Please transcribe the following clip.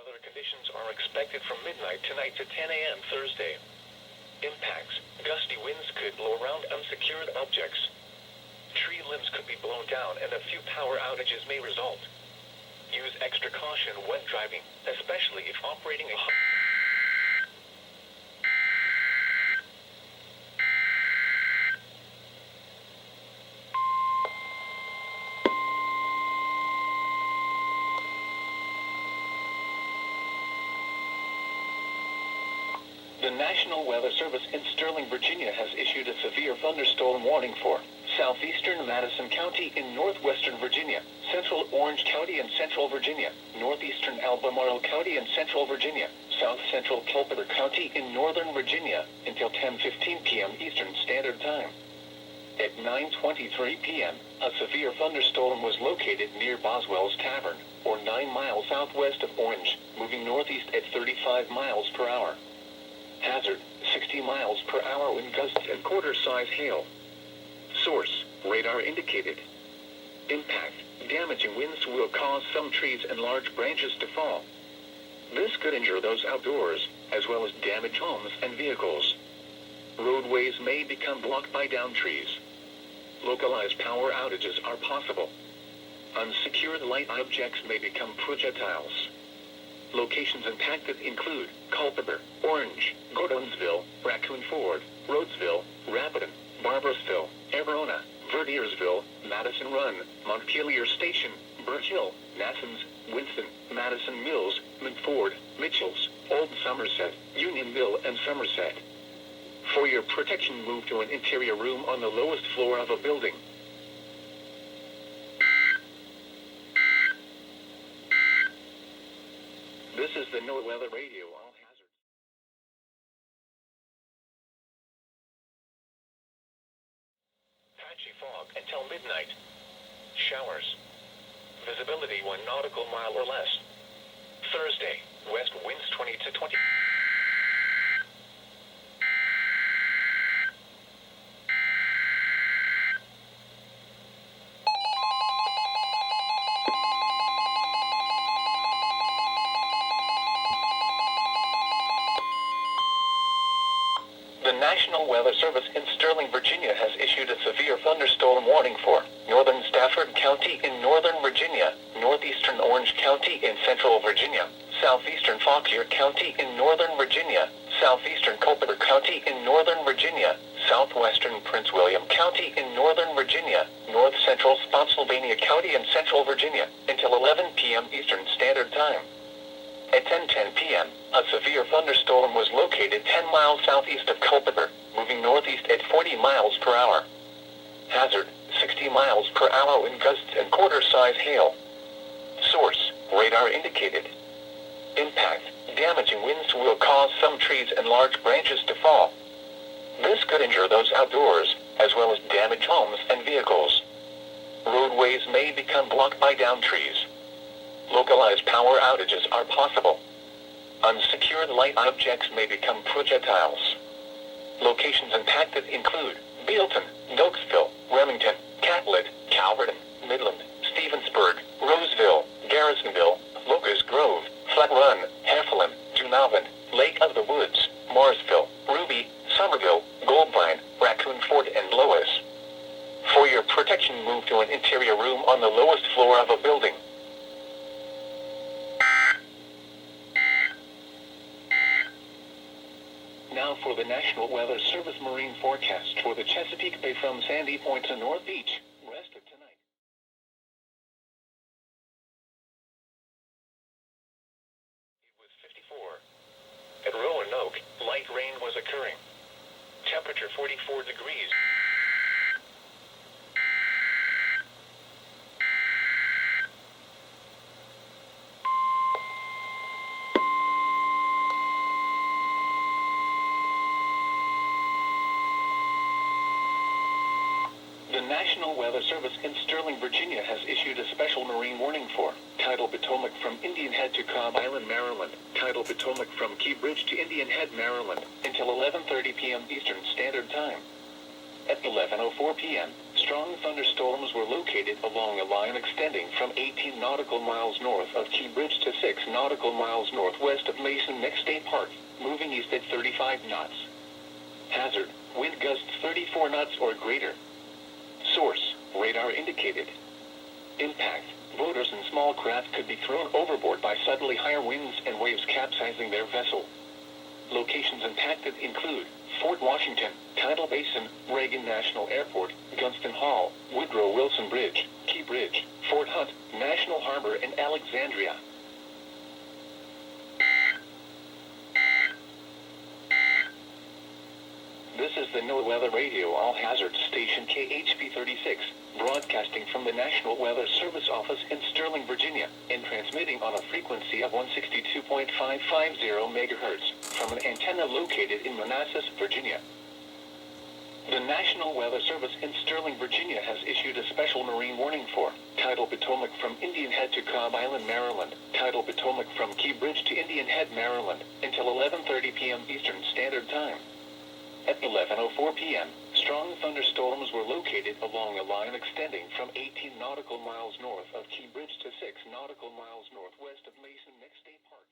weather conditions are expected from midnight tonight to 10 a.m. Thursday. Impacts. Gusty winds could blow around unsecured objects. Tree limbs could be blown down and a few power outages may result. Use extra caution when driving, especially if operating a The National Weather Service in Sterling, Virginia has issued a severe thunderstorm warning for southeastern Madison County in northwestern Virginia, central Orange County in central Virginia, northeastern Albemarle County in central Virginia, south central Culpeper County in northern Virginia, until 10:15 p.m. Eastern Standard Time. At 9:23 p.m., a severe thunderstorm was located near Boswell's Tavern, or 9 miles southwest of Orange, moving northeast at 35 miles per hour. Hazard, 60 miles per hour wind gusts and quarter-size hail. Source, radar indicated. Impact, damaging winds will cause some trees and large branches to fall. This could injure those outdoors, as well as damage homes and vehicles. Roadways may become blocked by downed trees. Localized power outages are possible. Unsecured light objects may become projectiles. Locations impacted include Culpeper, Orange, Gordonsville, Raccoon Ford, Rhodesville, Rapidan, Barbersville, Everona, Verdiersville, Madison Run, Montpelier Station, Birch Hill, Nassans, Winston, Madison Mills, Medford, Mitchells, Old Somerset, Unionville, and Somerset. For your protection, move to an interior room on the lowest floor of a building. This is the NOAA Weather Radio. All hazards. Patchy fog until midnight. Showers. Visibility 1 nautical mile or less. Thursday, west winds 20 to 20. The National Weather Service in Sterling, Virginia has issued a severe thunderstorm warning for northern Stafford County in northern Virginia, northeastern Orange County in central Virginia, southeastern Fauquier County in northern Virginia, southeastern Culpeper County in northern Virginia, southwestern Prince William County in northern Virginia, north central Spotsylvania County in central Virginia, until 11 p.m. Eastern Standard Time. At 10:10 p.m., a severe thunderstorm was located 10 miles southeast of Culpeper, moving northeast at 40 miles per hour. Hazard, 60 miles per hour wind gusts and quarter-size hail. Source, radar indicated. Impact, damaging winds will cause some trees and large branches to fall. This could injure those outdoors, as well as damage homes and vehicles. Roadways may become blocked by downed trees. Localized power outages are possible. Unsecured light objects may become projectiles. Locations impacted include Bealton, Nokesville, Remington, Catlett, Calverton, Midland, Stevensburg, Roseville, Garrisonville, Locust Grove, Flat Run, Heflin, Junavant, Lake of the Woods, Marsville, Ruby, Somerville, Goldvine, Raccoon Ford, and Lois. For your protection, move to an interior room on the lowest floor of a building. Now for the National Weather Service marine forecast for the Chesapeake Bay from Sandy Point to North Beach, rest of tonight. It was 54. At Roanoke, light rain was occurring. Temperature 44 degrees. The National Weather Service in Sterling, Virginia has issued a special marine warning for Tidal Potomac from Indian Head to Cobb Island, Maryland, Tidal Potomac from Key Bridge to Indian Head, Maryland, until 11:30 p.m. Eastern Standard Time. At 11:04 p.m., Strong thunderstorms were located along a line extending from 18 nautical miles north of Key Bridge to 6 nautical miles northwest of Mason Neck State Park, moving east at 35 knots. Hazard, wind gusts 34 knots or greater. Source, radar indicated. Impact, boaters and small craft could be thrown overboard by suddenly higher winds and waves capsizing their vessel. Locations impacted include Fort Washington, Tidal Basin, Reagan National Airport, Gunston Hall, Woodrow Wilson Bridge, Key Bridge, Fort Hunt, National Harbor, and Alexandria. This is the NOAA Weather Radio All-Hazard Station KHB36, broadcasting from the National Weather Service office in Sterling, Virginia, and transmitting on a frequency of 162.550 MHz from an antenna located in Manassas, Virginia. The National Weather Service in Sterling, Virginia has issued a special marine warning for Tidal Potomac from Indian Head to Cobb Island, Maryland, Tidal Potomac from Key Bridge to Indian Head, Maryland, until 11:30 p.m. Eastern Standard Time. At 11:04 p.m., strong thunderstorms were located along a line extending from 18 nautical miles north of Key Bridge to 6 nautical miles northwest of Mason Neck State Park.